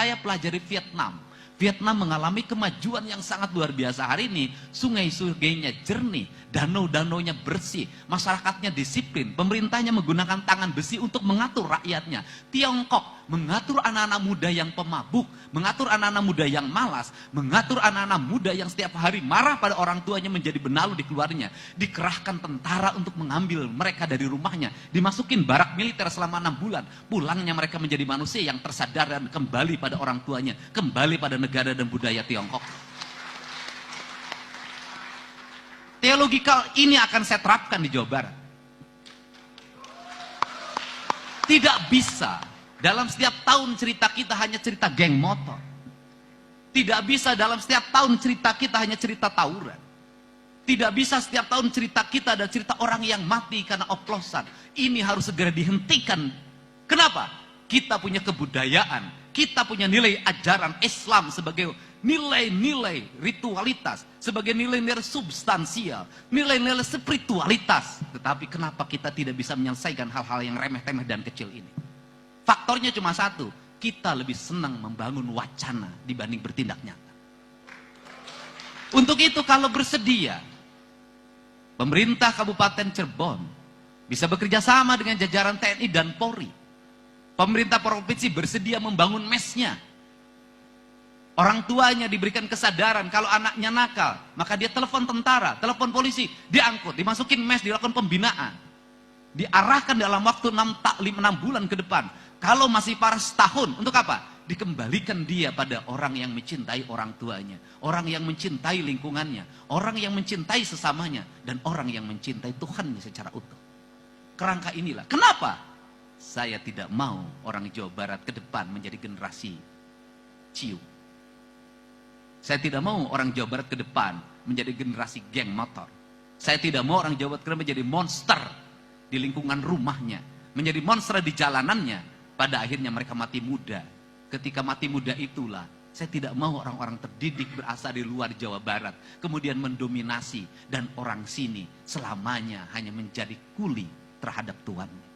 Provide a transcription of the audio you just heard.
Saya pelajari Vietnam. Vietnam mengalami kemajuan yang sangat luar biasa hari ini. Sungai-sungainya jernih, danau-danaunya bersih, masyarakatnya disiplin, pemerintahnya menggunakan tangan besi untuk mengatur rakyatnya. Tiongkok mengatur anak-anak muda yang pemabuk, mengatur anak-anak muda yang malas, mengatur anak-anak muda yang setiap hari marah pada orang tuanya menjadi benalu di keluarnya. Dikerahkan tentara untuk mengambil mereka dari rumahnya, dimasukin barak militer selama 6 bulan. Pulangnya mereka menjadi manusia yang tersadar dan kembali pada orang tuanya, kembali pada negara dan budaya Tiongkok. Teologikal ini akan saya terapkan di Jawa Barat. Tidak bisa dalam setiap tahun cerita kita hanya cerita geng motor. Tidak bisa dalam setiap tahun cerita kita hanya cerita tawuran. Tidak bisa setiap tahun cerita kita ada cerita orang yang mati karena oplosan. Ini harus segera dihentikan. Kenapa? Kita punya kebudayaan, kita punya nilai ajaran Islam sebagai nilai-nilai ritualitas, sebagai nilai-nilai substansial, nilai-nilai spiritualitas. Tetapi kenapa kita tidak bisa menyelesaikan hal-hal yang remeh-temeh dan kecil ini? Faktornya cuma satu, kita lebih senang membangun wacana dibanding bertindak nyata. Untuk itu kalau bersedia, pemerintah Kabupaten Cirebon bisa bekerja sama dengan jajaran TNI dan Polri. Pemerintah provinsi bersedia membangun mesnya. Orang tuanya diberikan kesadaran kalau anaknya nakal, maka dia telepon tentara, telepon polisi, diangkut, dimasukin mes, dilakukan pembinaan. Diarahkan dalam waktu 6 bulan ke depan. Kalau masih parah setahun, untuk apa? Dikembalikan dia pada orang yang mencintai orang tuanya, orang yang mencintai lingkungannya, orang yang mencintai sesamanya, dan orang yang mencintai Tuhannya secara utuh. Kerangka inilah. Kenapa? Saya tidak mau orang Jawa Barat ke depan menjadi generasi cium. Saya tidak mau orang Jawa Barat ke depan menjadi generasi geng motor. Saya tidak mau orang Jawa Barat ke depan menjadi monster di lingkungan rumahnya, menjadi monster di jalanannya. Pada akhirnya mereka mati muda. Ketika mati muda itulah, saya tidak mau orang-orang terdidik berasal di luar Jawa Barat kemudian mendominasi dan orang sini selamanya hanya menjadi kuli terhadap tuannya.